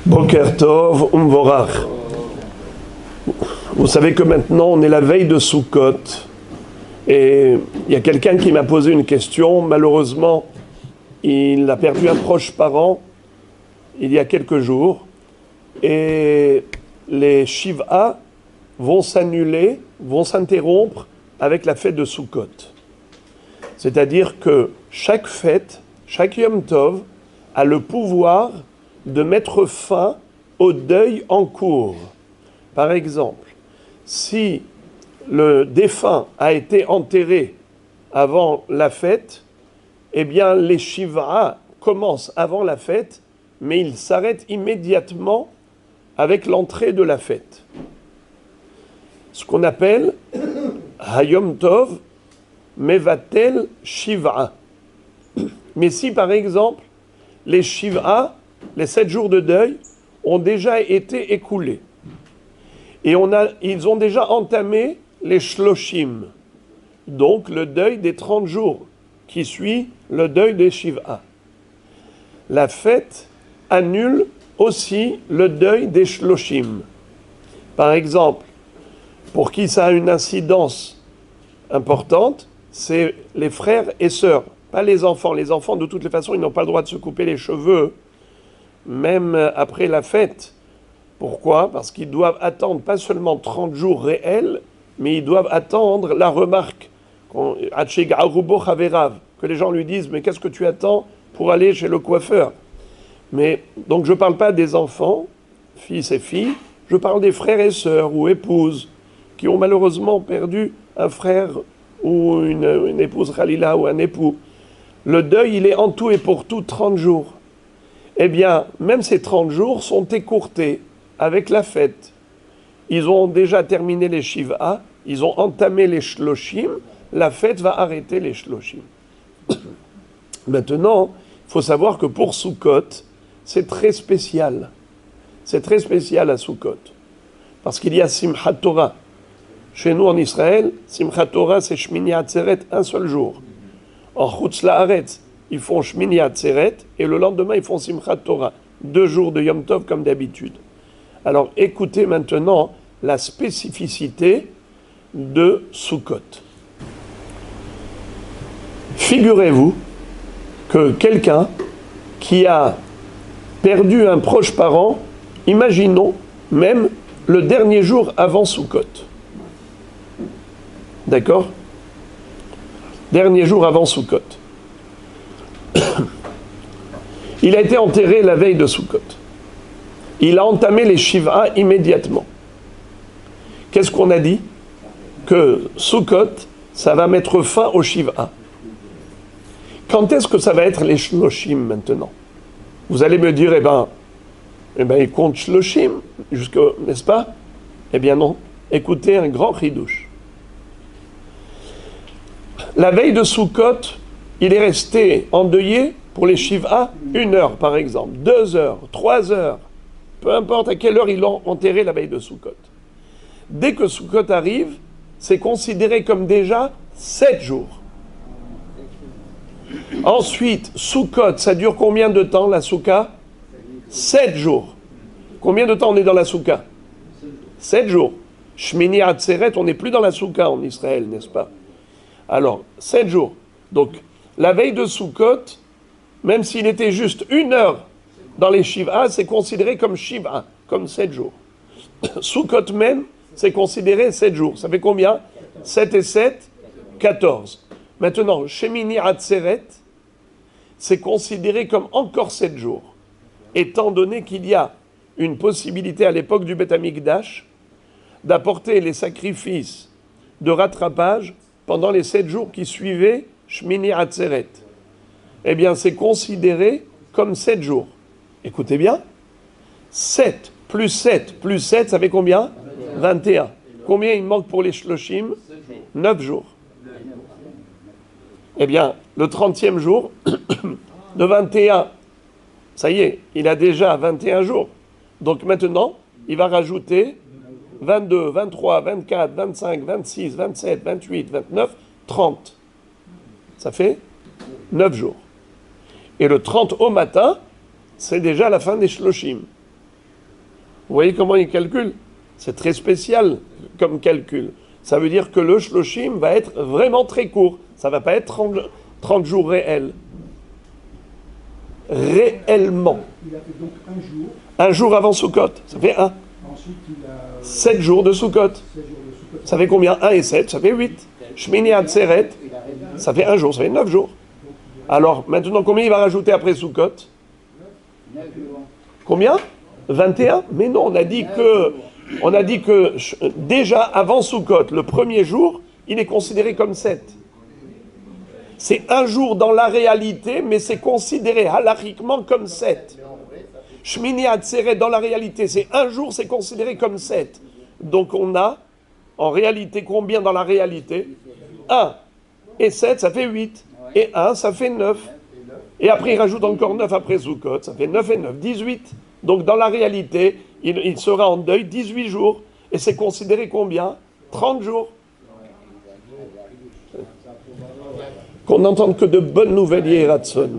Boker Tov, Umvorach. Vous savez que maintenant on est la veille de Sukkot et il y a quelqu'un qui m'a posé une question. Malheureusement, il a perdu un proche parent il y a quelques jours et les Shiva vont s'annuler, vont s'interrompre avec la fête de Sukkot. C'est-à-dire que chaque fête, chaque Yom Tov a le pouvoir de mettre fin au deuil en cours. Par exemple, si le défunt a été enterré avant la fête, eh bien les Shiva commencent avant la fête, mais ils s'arrêtent immédiatement avec l'entrée de la fête. Ce qu'on appelle Hayom Tov Mevatel Shiva. Mais si par exemple les Shiva, les 7 jours de deuil, ont déjà été écoulés, et ils ont déjà entamé les Shloshim, donc le deuil des 30 jours qui suit le deuil des Shiva. La fête annule aussi le deuil des Shloshim. Par exemple, pour qui ça a une incidence importante, c'est les frères et sœurs, pas les enfants. Les enfants, de toutes les façons, ils n'ont pas le droit de se couper les cheveux, même après la fête. Pourquoi ? Parce qu'ils doivent attendre pas seulement 30 jours réels, mais ils doivent attendre la remarque, que les gens lui disent « Mais qu'est-ce que tu attends pour aller chez le coiffeur ?» Mais donc je ne parle pas des enfants, fils et filles, je parle des frères et sœurs ou épouses qui ont malheureusement perdu un frère ou une épouse Khalila ou un époux. Le deuil, il est en tout et pour tout 30 jours. Eh bien, même ces 30 jours sont écourtés avec la fête. Ils ont déjà terminé les Shiva, ils ont entamé les Shloshim, la fête va arrêter les Shloshim. Maintenant, il faut savoir que pour Sukkot, c'est très spécial. C'est très spécial à Sukkot. Parce qu'il y a Simchat Torah. Chez nous en Israël, Simchat Torah, c'est Shmini Atzeret, un seul jour. En Chutz La'aretz, ils font Shmini Atzeret et le lendemain, ils font Simchat Torah. 2 jours de Yom Tov comme d'habitude. Alors écoutez maintenant la spécificité de Sukkot. Figurez-vous que quelqu'un qui a perdu un proche parent, imaginons même le dernier jour avant Sukkot. D'accord ? Dernier jour avant Sukkot. Il a été enterré la veille de Sukkot. Il a entamé les Shiva immédiatement. Qu'est-ce qu'on a dit ? Que Sukkot, ça va mettre fin aux Shiva. Quand est-ce que ça va être les Shloshim maintenant ? Vous allez me dire, il compte Shloshim, n'est-ce pas ? Eh bien non. Écoutez un grand chidouche. La veille de Sukkot, il est resté endeuillé pour les Shiva 1 heure par exemple, 2 heures, 3 heures, peu importe à quelle heure ils l'ont enterré la veille de Sukkot. Dès que Sukkot arrive, c'est considéré comme déjà 7 jours. Ensuite, Sukkot, ça dure combien de temps la Soukha ? 7 jours. Combien de temps on est dans la Soukha ? 7 jours. Shmini Atzeret, on n'est plus dans la Soukha en Israël, n'est-ce pas ? Alors, 7 jours. Donc, la veille de Sukkot, même s'il était juste 1 heure dans les Shiva, c'est considéré comme Shiva, comme 7 jours. Sukkot même, c'est considéré 7 jours. Ça fait combien ? 7 et 7, 14. Maintenant, Shemini Atzeret, c'est considéré comme encore 7 jours. Étant donné qu'il y a une possibilité à l'époque du Beth Amikdash d'apporter les sacrifices de rattrapage pendant les 7 jours qui suivaient Shmini Atzeret. Eh bien, c'est considéré comme 7 jours. Écoutez bien. 7 plus 7 plus 7, ça fait combien ? 21. Combien il manque pour les Shloshim ? 9 jours. Eh bien, le 30e jour, de 21, ça y est, il a déjà 21 jours. Donc maintenant, il va rajouter 22, 23, 24, 25, 26, 27, 28, 29, 30. Ça fait 9 jours. Et le 30 au matin, c'est déjà la fin des Shloshim. Vous voyez comment il calcule? C'est très spécial comme calcul. Ça veut dire que le shloshim va être vraiment très court. Ça ne va pas être 30 jours réels. Réellement. Il a fait donc un jour. Un jour avant Sukkot, ça fait 1. Ensuite, il a 7 jours de Sukkot. 16 jours de Sukkot. Ça fait combien? 1 et 7, ça fait 8. Shmini Atzeret, ça fait 1 jour, ça fait 9 jours. Alors, maintenant, combien il va rajouter après Sukkot? Combien? 21? Mais non, on a dit que déjà avant Sukkot, le premier jour, il est considéré comme 7. C'est un jour dans la réalité, mais c'est considéré halachiquement comme 7. Shmini Atzeret, dans la réalité, c'est un jour, c'est considéré comme 7. Donc on a, en réalité, combien dans la réalité? 1 et 7, ça fait 8. Et 1, ça fait 9. Et après, il rajoute encore 9 après Sukkot, ça fait 9 et 9, 18. Donc dans la réalité, il sera en deuil 18 jours. Et c'est considéré combien? 30 jours. Qu'on n'entende que de bonnes nouvelles, Yehei Ratzon.